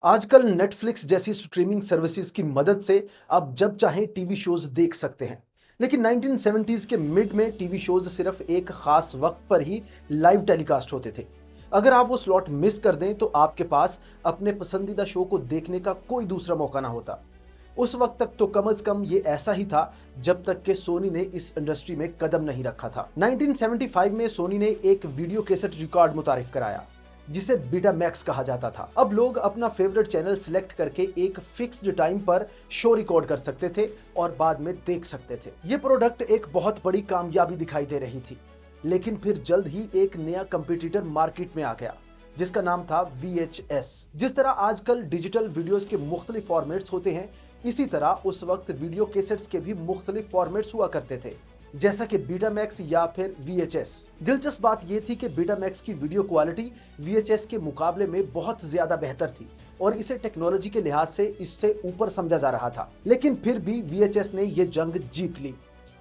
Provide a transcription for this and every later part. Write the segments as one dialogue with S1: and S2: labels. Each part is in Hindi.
S1: आजकल नेटफ्लिक्स जैसी स्ट्रीमिंग सर्विसेज की मदद से आप जब चाहें टीवी शोज देख सकते हैं। लेकिन 1970s के मिड में टीवी शोज सिर्फ एक खास वक्त पर ही लाइव टेलीकास्ट होते थे। अगर आप वो स्लॉट मिस कर दें तो आपके पास अपने पसंदीदा शो को देखने का कोई दूसरा मौका ना होता। उस वक्त तक तो कम से कम ये ऐसा ही था जब तक कि सोनी ने इस इंडस्ट्री में कदम नहीं रखा था। 1975 में सोनी ने एक वीडियो कैसेट रिकॉर्ड मुतारिफ कराया जिसे बीटा मैक्स कहा जाता था। अब लोग अपना फेवरेट चैनल सिलेक्ट करके एक फिक्स्ड टाइम पर शो रिकॉर्ड कर सकते थे और बाद में देख सकते थे। ये प्रोडक्ट एक बहुत बड़ी कामयाबी दिखाई दे रही थी, लेकिन फिर जल्द ही एक नया कंपटीटर मार्केट में आ गया जिसका नाम था VHS। जिस तरह आजकल डिजिटल वीडियोस के मुख्तलिफ फॉर्मेट्स होते हैं, इसी तरह उस वक्त वीडियो कैसेट्स के भी मुख्तलिफ फॉर्मेट्स हुआ करते थे, जैसा कि बीटा मैक्स या फिर VHS। दिलचस्प बात यह थी कि बीटा मैक्स की वीडियो क्वालिटी VHS के मुकाबले में बहुत ज्यादा बेहतर थी और इसे टेक्नोलॉजी के लिहाज से इससे ऊपर समझा जा रहा था। लेकिन फिर भी VHS ने यह जंग जीत ली।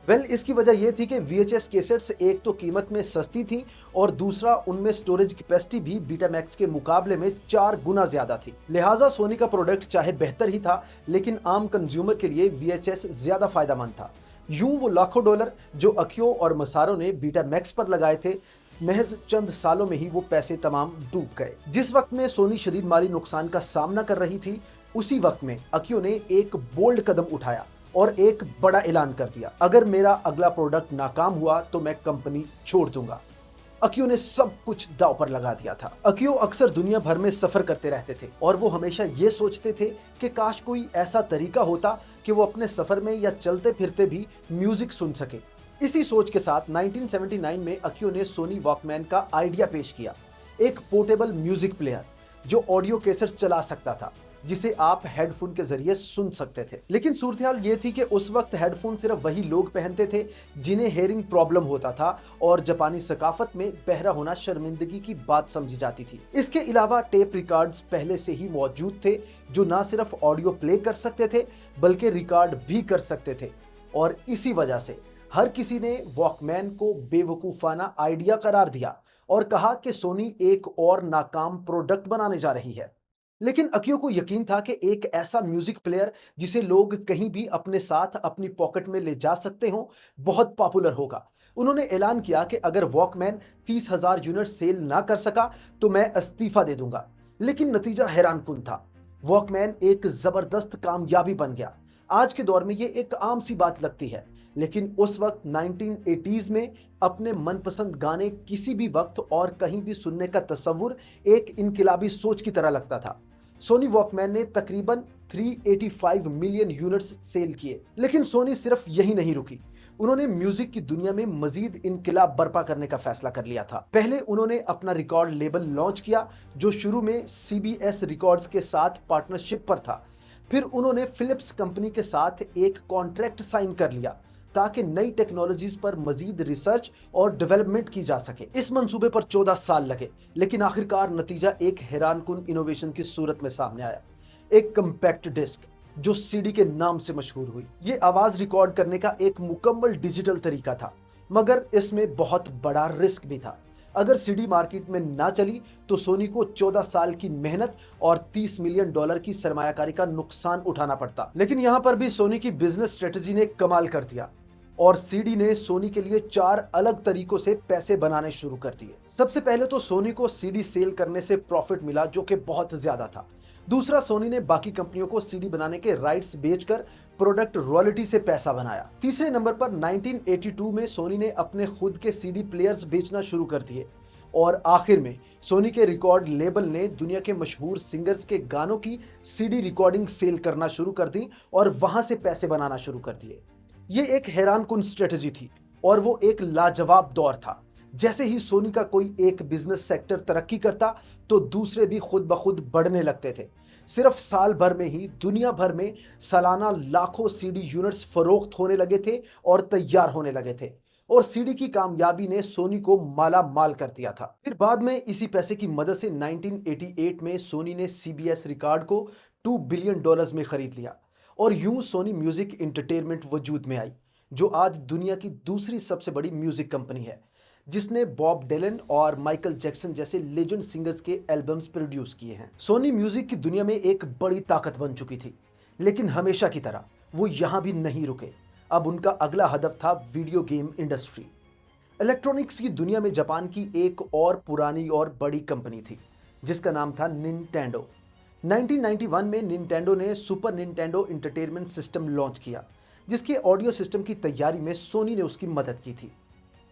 S1: इसकी वजह यह थी कि VHS कैसेट्स एक तो कीमत में सस्ती थी और दूसरा उनमें स्टोरेज कैपेसिटी भी बीटा मैक्स के मुकाबले में 4 गुना ज्यादा थी। लिहाजा सोनी का प्रोडक्ट चाहे बेहतर ही था, लेकिन आम कंज्यूमर के लिए VHS ज्यादा फायदेमंद था। यूं वो लाखों डॉलर जो अखियों और मसारों ने बीटा मैक्स पर लगाए थे, महज चंद सालों में ही वो पैसे तमाम डूब गए। जिस वक्त में सोनी शदीद माली नुकसान का सामना कर रही थी, उसी वक्त में अखियों ने एक बोल्ड कदम उठाया और एक बड़ा ऐलान कर दिया, अगर मेरा अगला प्रोडक्ट नाकाम हुआ तो मैं कंपनी छोड़ दूंगा। अकियो ने सब कुछ दांव पर लगा दिया था। अकियो अक्सर दुनिया भर में सफर करते रहते थे और वो हमेशा ये सोचते थे कि काश कोई ऐसा तरीका होता कि वो अपने सफर में या चलते फिरते भी म्यूजिक सुन सके। इसी सोच के साथ 1979 में अकियो ने सोनी वॉकमैन का आइडिया पेश किया, एक पोर्टेबल म्यूजिक प्लेयर जो ऑडियो कैसेट्स चला सकता था, जिसे आप हेडफोन के जरिए सुन सकते थे। लेकिन सूरत हाल ये थी कि उस वक्त हेडफोन सिर्फ वही लोग पहनते थे जिन्हें हेयरिंग प्रॉब्लम होता था और जापानी सकाफत में बहरा होना शर्मिंदगी की बात समझी जाती थी। इसके अलावा टेप रिकॉर्ड्स पहले से ही मौजूद थे जो ना सिर्फ ऑडियो प्ले कर सकते थे बल्कि रिकॉर्ड भी कर सकते थे, और इसी वजह से हर किसी ने वॉकमैन को बेवकूफाना आइडिया करार दिया और कहा कि सोनी एक और नाकाम प्रोडक्ट बनाने जा रही है। लेकिन अकियो को यकीन था कि एक ऐसा म्यूजिक प्लेयर जिसे लोग कहीं भी अपने साथ अपनी पॉकेट में ले जा सकते हो, बहुत पॉपुलर होगा। उन्होंने ऐलान किया कि अगर वॉकमैन 30,000 यूनिट सेल ना कर सका तो मैं इस्तीफा दे दूंगा। लेकिन नतीजा हैरानकुन था। वॉकमैन एक जबरदस्त कामयाबी बन गया। आज के दौर में ये एक आम सी बात लगती है, लेकिन उस वक्त 1980s में अपने मनपसंद गाने किसी भी वक्त और कहीं भी सुनने का तस्वुर एक इनकलाबी सोच की तरह लगता था। सोनी वॉकमैन ने तकरीबन 385 मिलियन यूनिट्स सेल किए। लेकिन सोनी सिर्फ यही नहीं रुकी, उन्होंने म्यूजिक की दुनिया में मजीद इनकलाब बर्पा करने का फैसला कर लिया था। पहले उन्होंने अपना रिकॉर्ड लेबल लॉन्च किया जो शुरू में CBS रिकॉर्ड्स के साथ पार्टनरशिप पर था। फिर उन्होंने फिलिप्स कंपनी के साथ एक कॉन्ट्रैक्ट साइन कर लिया ताकि नई टेक्नोलॉजीज पर मजीद रिसर्च और डेवलपमेंट की जा सके। इस मंसूबे पर 14 साल लगे, लेकिन आखिरकार नतीजा एक हैरानकुन इनोवेशन की सूरत में सामने आया, एक कम्पैक्ट डिस्क जो CD के नाम से मशहूर हुई। ये आवाज रिकॉर्ड करने का एक मुकम्मल डिजिटल तरीका था, मगर इसमें बहुत बड़ा रिस्क भी था। अगर CD मार्केट में ना चली तो सोनी को 14 साल की मेहनत और $30 मिलियन की सरमायाकारी का नुकसान उठाना पड़ता। लेकिन यहां पर भी सोनी की बिजनेस स्ट्रेटजी ने कमाल कर दिया और CD ने सोनी के लिए 4 अलग तरीकों से पैसे बनाने शुरू कर दिए। सबसे पहले तो सोनी को CD सेल करने से प्रॉफिट मिला जो कि बहुत ज्यादा था। दूसरा, सोनी ने बाकी कंपनियों को CD बनाने के राइट्स बेचकर प्रोडक्ट रॉयल्टी से पैसा बनाया। तीसरे नंबर पर 1982 में सोनी ने अपने खुद के CD प्लेयर्स बेचना शुरू कर दिए और आखिर में सोनी के रिकॉर्ड लेबल ने दुनिया के मशहूर सिंगर्स के गानों की CD रिकॉर्डिंग सेल करना शुरू कर दी और वहां से पैसे बनाना शुरू कर दिए। ये एक हैरानकुन स्ट्रेटजी थी और वो एक लाजवाब दौर था। जैसे ही सोनी का कोई एक बिजनेस सेक्टर तरक्की करता तो दूसरे भी खुद ब खुद बढ़ने लगते थे। सिर्फ साल भर में ही दुनिया भर में सालाना लाखों CD यूनिट्स फरोख्त होने लगे थे और तैयार होने लगे थे, और CD की कामयाबी ने सोनी को माला माल कर दिया था। फिर बाद में इसी पैसे की मदद से 1988 में सोनी ने CBS रिकॉर्ड को $2 बिलियन में खरीद लिया और यूं सोनी म्यूजिक एंटरटेनमेंट वजूद में आई, जो आज दुनिया की दूसरी सबसे बड़ी म्यूजिक कंपनी है। जिसने बॉब डिलन और माइकल जैक्सन जैसे लेजेंड सिंगर्स के एल्बम्स प्रोड्यूस किए हैं। सोनी म्यूजिक की दुनिया में एक बड़ी ताकत बन चुकी थी, लेकिन हमेशा की तरह वो यहां भी नहीं रुके। अब उनका अगला हदफ था वीडियो गेम इंडस्ट्री। इलेक्ट्रॉनिक्स की दुनिया में जापान की एक और पुरानी और बड़ी कंपनी थी, जिसका नाम था निंटेंडो। 1991 में निंटेंडो ने super Nintendo entertainment system launch किया, जिसके ऑडियो सिस्टम की तैयारी में सोनी ने उसकी मदद की थी।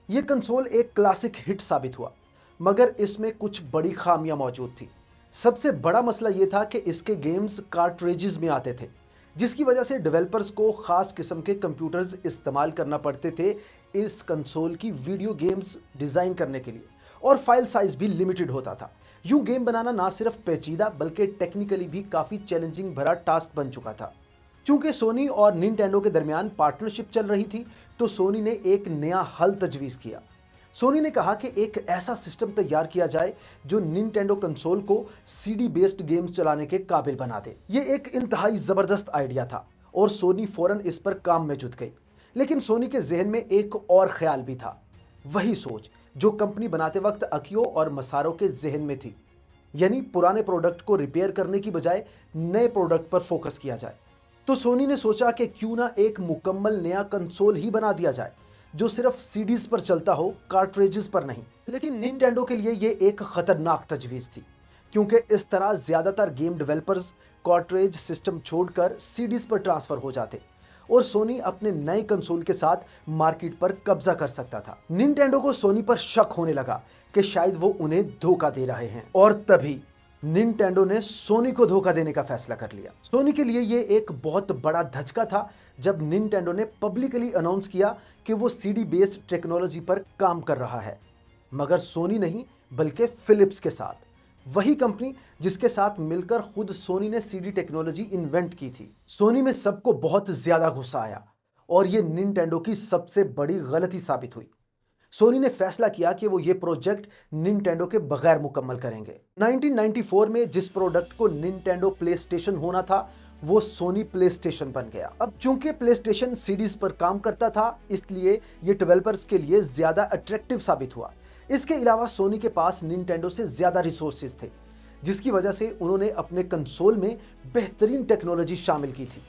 S1: यह कंसोल एक क्लासिक हिट साबित हुआ, मगर इसमें कुछ बड़ी खामियां मौजूद थी। सबसे बड़ा मसला यह था कि इसके गेम्स कार्ट्रिजेस में आते थे, जिसकी वजह से डेवलपर्स को खास किस्म के कंप्यूटर्स इस्तेमाल करना पड़ते थे इस कंसोल की वीडियो गेम्स डिज़ाइन करने के लिए, और फाइल साइज भी लिमिटेड होता था। यूं गेम बनाना ना सिर्फ पेचीदा बल्कि टेक्निकली भी काफ़ी चैलेंजिंग भरा टास्क बन चुका था। चूंकि सोनी और निंटेंडो के दरमियान पार्टनरशिप चल रही थी, तो सोनी ने एक नया हल तजवीज़ किया। सोनी ने कहा कि एक ऐसा सिस्टम तैयार किया जाए जो निंटेंडो कंसोल को सीडी बेस्ड गेम्स चलाने के काबिल बना दे। यह एक इंतहाई ज़बरदस्त आइडिया था और सोनी फौरन इस पर काम में जुट गई। लेकिन सोनी के जहन में एक और ख्याल भी था, वही सोच जो कंपनी बनाते वक्त अकियो और मसारो के जहन में थी, यानी पुराने प्रोडक्ट को रिपेयर करने की बजाय नए प्रोडक्ट पर फोकस किया जाए। तो सोनी ने सोचा कि क्यों ना एक मुकम्मल नया कंसोल ही बना दिया जाए जो सिर्फ सीडीज पर चलता हो, कार्ट्रिजेस पर नहीं। लेकिन निंटेंडो के लिए यह एक खतरनाक तजवीज़ थी, क्योंकि इस तरह ज़्यादातर गेम डेवलपर्स कार्ट्रिज सिस्टम छोड़कर सीडीज पर ट्रांसफ़र हो जाते और सोनी अपने नए कंसोल के साथ मार्केट पर कब्जा कर सकता था। निंटेंडो को सोनी पर शक होने लगा कि शायद वो उन्हें धोखा दे रहे हैं, और तभी निंटेंडो ने सोनी को धोखा देने का फैसला कर लिया। सोनी के लिए यह एक बहुत बड़ा धचका था जब निंटेंडो ने पब्लिकली अनाउंस किया कि वो सीडी बेस्ड टेक्नोलॉजी पर काम कर रहा है, मगर सोनी नहीं बल्कि फिलिप्स के साथ, वही कंपनी जिसके साथ मिलकर खुद सोनी ने सीडी टेक्नोलॉजी इन्वेंट की थी। सोनी में सबको बहुत ज्यादा गुस्सा आया और यह निंटेंडो की सबसे बड़ी गलती साबित हुई। सोनी ने फैसला किया कि वो ये प्रोजेक्ट निंटेंडो के बगैर मुकम्मल करेंगे। 1994 में जिस प्रोडक्ट को निंटेंडो प्लेस्टेशन होना था, वो सोनी प्लेस्टेशन बन गया। अब चूंकि प्लेस्टेशन सीडीज पर काम करता था, इसलिए ये डेवलपर्स के लिए ज्यादा अट्रैक्टिव साबित हुआ। इसके अलावा सोनी के पास निंटेंडो से ज्यादा रिसोर्सेज थे, जिसकी वजह से उन्होंने अपने कंसोल में बेहतरीन टेक्नोलॉजी शामिल की थी।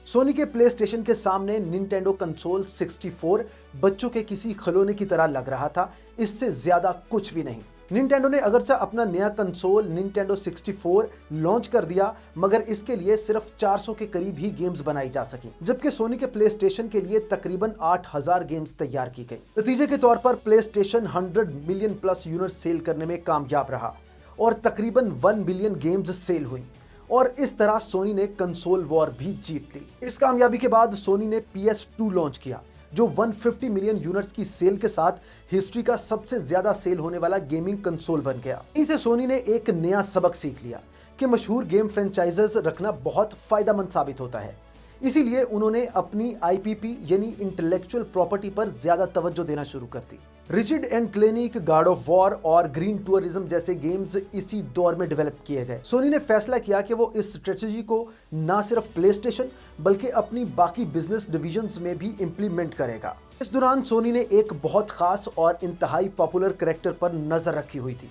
S1: सोनी के प्लेस्टेशन के सामने निंटेंडो कंसोल 64 बच्चों के किसी खिलौने की तरह लग रहा था, इससे ज्यादा कुछ भी नहीं। निंटेंडो ने अगरचे अपना नया कंसोल निंटेंडो 64 लॉन्च कर दिया, मगर इसके लिए सिर्फ 400 के करीब ही गेम्स बनाई जा सकी, जबकि सोनी के प्लेस्टेशन के लिए तकरीबन 8000 गेम्स तैयार की गई। नतीजे के तौर पर PlayStation 100 million plus unit sale करने में कामयाब रहा और तकरीबन 1 बिलियन गेम्स सेल हुई, और इस तरह सोनी ने कंसोल वॉर भी जीत ली। इस कामयाबी के बाद सोनी ने PS2 लॉन्च किया, जो 150 मिलियन यूनिट्स की सेल के साथ हिस्ट्री का सबसे ज्यादा सेल होने वाला गेमिंग कंसोल बन गया। इसे सोनी ने एक नया सबक सीख लिया कि मशहूर गेम फ्रेंचाइजेस रखना बहुत फायदेमंद साबित होता है। इसीलिए उन्होंने अपनी IPP यानी इंटेलेक्चुअल प्रॉपर्टी पर ज्यादा तवज्जो देना शुरू कर दी। रिचिड and clinic, God of war और ग्रीन टूरिज्म जैसे गेम्स इसी दौर में डेवलप किए गए। सोनी ने फैसला किया कि वो इस स्ट्रेटजी को ना सिर्फ प्लेस्टेशन बल्कि अपनी बाकी बिजनेस डिविजन्स में भी इंप्लीमेंट करेगा। इस दौरान सोनी ने एक बहुत खास और इंतहाई पॉपुलर कैरेक्टर पर नजर रखी हुई थी,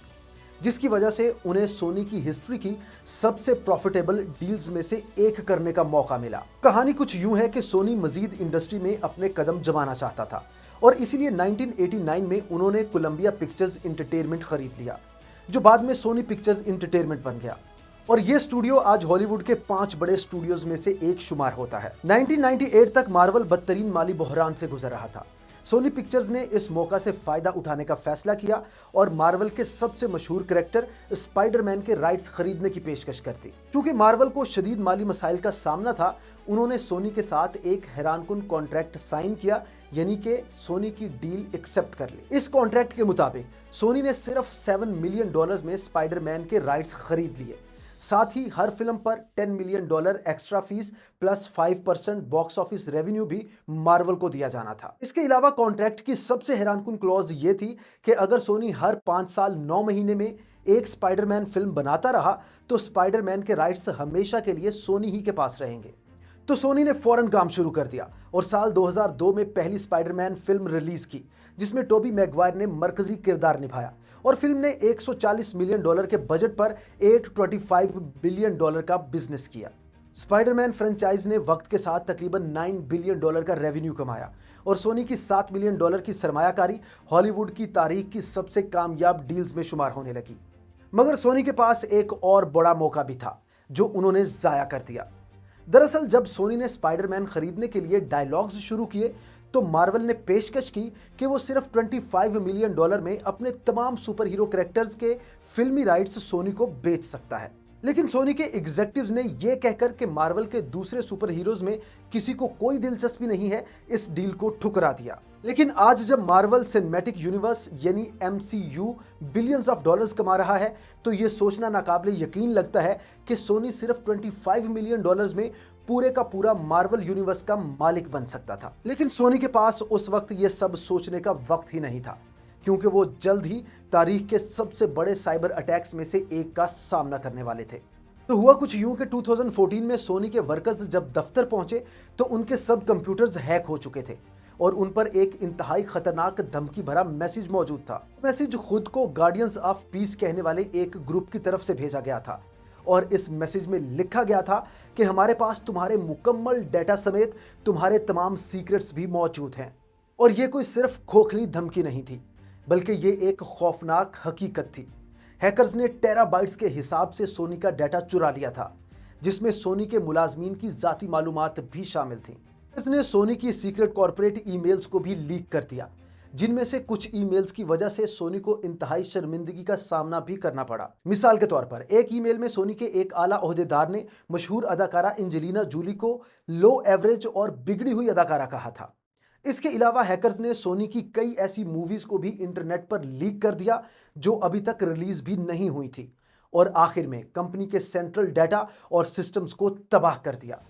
S1: जिसकी वजह से उन्हें सोनी की हिस्ट्री की सबसे प्रॉफिटेबल डील्स में से एक करने का मौका मिला। कहानी कुछ यूं है कि सोनी मजीद इंडस्ट्री में अपने कदम जमाना चाहता था और इसीलिए 1989 में उन्होंने कोलंबिया पिक्चर्स एंटरटेनमेंट खरीद लिया, जो बाद में सोनी पिक्चर्स एंटरटेनमेंट बन गया, और यह स्टूडियो आज हॉलीवुड के 5 बड़े स्टूडियोज में से एक शुमार होता है। 1998 तक मार्वल बदतरीन माली बहरान से गुजर रहा था। सोनी पिक्चर्स ने इस मौका से फायदा उठाने का फैसला किया और मार्वल के सबसे मशहूर कैरेक्टर स्पाइडरमैन के राइट्स खरीदने की पेशकश कर दी। चूंकि मार्वल को शदीद माली मसाइल का सामना था, उन्होंने सोनी के साथ एक हैरानकुन कॉन्ट्रैक्ट साइन किया, यानी कि सोनी की डील एक्सेप्ट कर ली। इस कॉन्ट्रैक्ट के मुताबिक सोनी ने सिर्फ $7 मिलियन में स्पाइडरमैन के राइट्स खरीद लिए। साथ ही हर फिल्म पर $10 million extra fees plus 5% box office revenue भी मार्वल को दिया जाना था। इसके अलावा कॉन्ट्रैक्ट की सबसे हैरानकुन क्लॉज ये थी कि अगर सोनी हर 5 साल 9 महीने में एक स्पाइडरमैन फिल्म बनाता रहा तो स्पाइडरमैन के राइट्स हमेशा के लिए सोनी ही के पास रहेंगे। तो सोनी ने फौरन काम शुरू कर दिया और साल 2002 में पहली स्पाइडरमैन फिल्म रिलीज की, जिसमें टोबी मैगवायर ने मरकजी किरदार निभाया और फिल्म ने $140 मिलियन के बजट पर $825 बिलियन का बिजनेस किया। स्पाइडरमैन फ्रेंचाइज ने वक्त के साथ तकरीबन $9 बिलियन का रेवेन्यू कमाया और सोनी की $7 मिलियन की सरमायाकारी हॉलीवुड की तारीख की सबसे कामयाब डील्स में शुमार होने लगी। मगर सोनी के पास एक और बड़ा मौका भी था जो उन्होंने जाया कर दिया। दरअसल जब सोनी ने स्पाइडरमैन खरीदने के लिए डायलॉग्स शुरू किए तो मार्वल ने पेशकश की कि वो सिर्फ $25 मिलियन में अपने तमाम सुपर हीरो कैरेक्टर्स के फिल्मी राइट्स सोनी को बेच सकता है। लेकिन सोनी के एग्जेक्टिव्स ने यह कहकर कि मार्वल के दूसरे सुपर हीरोज में किसी को कोई दिलचस्पी नहीं है, इस डील को ठुकरा दिया। लेकिन आज जब मार्वल सिनेमैटिक यूनिवर्स यानी MCU बिलियंस ऑफ डॉलर्स कमा रहा है तो यह सोचना नाकाबिले यकीन लगता है कि सोनी सिर्फ $25 मिलियन में पूरे का पूरा मार्वल यूनिवर्स का मालिक बन सकता था। लेकिन सोनी के पास उस वक्त यह सब सोचने का वक्त ही नहीं था, क्योंकि वो जल्द ही तारीख के सबसे बड़े साइबर अटैक्स में से एक का सामना करने वाले थे। तो हुआ कुछ यूं कि 2014 में सोनी के वर्कर्स जब दफ्तर पहुंचे तो उनके सब कंप्यूटर्स हैक हो चुके थे और उन पर एक इंतहाई खतरनाक धमकी भरा मैसेज मौजूद था। मैसेज खुद को गार्डियंस ऑफ पीस कहने वाले एक ग्रुप की तरफ से भेजा गया था और इस मैसेज में लिखा गया था कि हमारे पास तुम्हारे मुकम्मल डेटा समेत तुम्हारे तमाम सीक्रेट्स भी मौजूद हैं। और यह कोई सिर्फ खोखली धमकी नहीं थी, बल्कि ये एक खौफनाक हकीकत थी। हैकर्स ने टेराबाइट्स के हिसाब से सोनी का डाटा चुरा लिया था, जिसमें सोनी के मुलाजमीन की जाती मालूमात भी शामिल थी। इसने सोनी की सीक्रेट कॉर्पोरेट ईमेल्स को भी लीक कर दिया, जिनमें से कुछ ईमेल्स की वजह से सोनी को इंतहाई शर्मिंदगी का सामना भी करना पड़ा। मिसाल के तौर पर एक ईमेल में सोनी के एक आला ओहदेदार ने मशहूर अदाकारा एंजेलिना जूली को लो एवरेज और बिगड़ी हुई अदाकारा कहा था। इसके अलावा हैकर्स ने सोनी की कई ऐसी मूवीज को भी इंटरनेट पर लीक कर दिया जो अभी तक रिलीज भी नहीं हुई थी और आखिर में कंपनी के सेंट्रल डाटा और सिस्टम्स को तबाह कर दिया।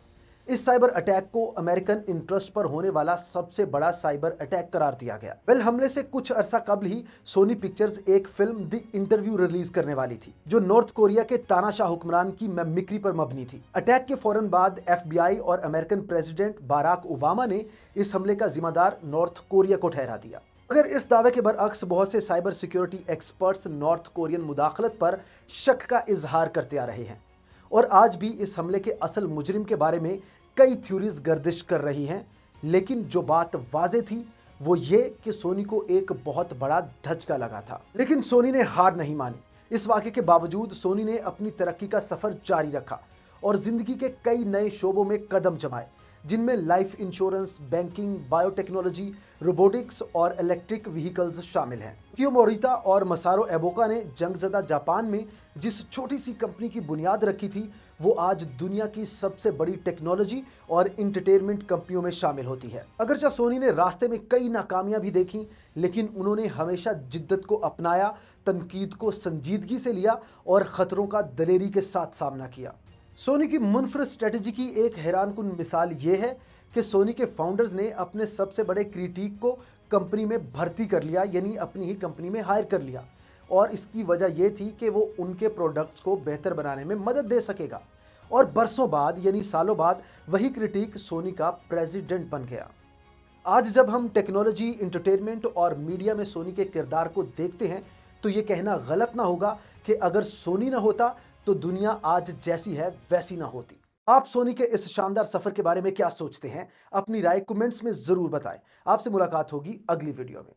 S1: इस साइबर अटैक को अमेरिकन इंटरेस्ट पर होने वाला सबसे बड़ा साइबर अटैक करार दिया गया। हमले से कुछ अरसा कबल ही सोनी पिक्चर्स एक फिल्म द इंटरव्यू रिलीज करने वाली थी, जो नॉर्थ कोरिया के तानाशाह हुक्मरान की मिमिक्री पर मबनी थी। अटैक के फौरन बाद FBI और अमेरिकन प्रेसिडेंट बाराक ओबामा ने इस हमले का जिम्मेदार नॉर्थ कोरिया को ठहरा दिया। अगर इस दावे के बरअक्स बहुत से cyber security experts north Korean मुदाखलत पर शक का इजहार करते आ रहे हैं और आज भी इस हमले के असल मुजरिम के बारे में कई थ्योरीज गर्दिश कर रही हैं। लेकिन जो बात वाजे थी वो ये कि सोनी को एक बहुत बड़ा धचका लगा था। लेकिन सोनी ने हार नहीं मानी। इस वाक़े के बावजूद सोनी ने अपनी तरक्की का सफ़र जारी रखा और ज़िंदगी के कई नए शोबों में कदम जमाए, जिनमें life insurance, banking, biotechnology, robotics और इलेक्ट्रिक व्हीकल्स शामिल हैं। कियो मोरिता और मसारो एबोका ने जंगज़दा जापान में जिस छोटी सी कंपनी की बुनियाद रखी थी वो आज दुनिया की सबसे बड़ी टेक्नोलॉजी और इंटरटेनमेंट कंपनियों में शामिल होती है। अगरचे सोनी ने रास्ते में कई नाकामियां भी देखी, लेकिन उन्होंने हमेशा जिद्दत को अपनाया, तनकीद को संजीदगी से लिया और खतरों का दलेरी के साथ सामना किया। सोनी की मुनफरद स्ट्रेटजी की एक हैरानकुन मिसाल ये है कि सोनी के फाउंडर्स ने अपने सबसे बड़े क्रिटिक को कंपनी में भर्ती कर लिया, यानी अपनी ही कंपनी में हायर कर लिया, और इसकी वजह यह थी कि वो उनके प्रोडक्ट्स को बेहतर बनाने में मदद दे सकेगा। और बरसों बाद यानी सालों बाद वही क्रिटिक सोनी का प्रेसिडेंट बन गया। आज जब हम टेक्नोलॉजी, इंटरटेनमेंट और मीडिया में सोनी के किरदार को देखते हैं तो ये कहना गलत ना होगा कि अगर सोनी ना होता तो दुनिया आज जैसी है वैसी ना होती। आप सोनी के इस शानदार सफर के बारे में क्या सोचते हैं? अपनी राय कमेंट्स में जरूर बताएं। आपसे मुलाकात होगी अगली वीडियो में।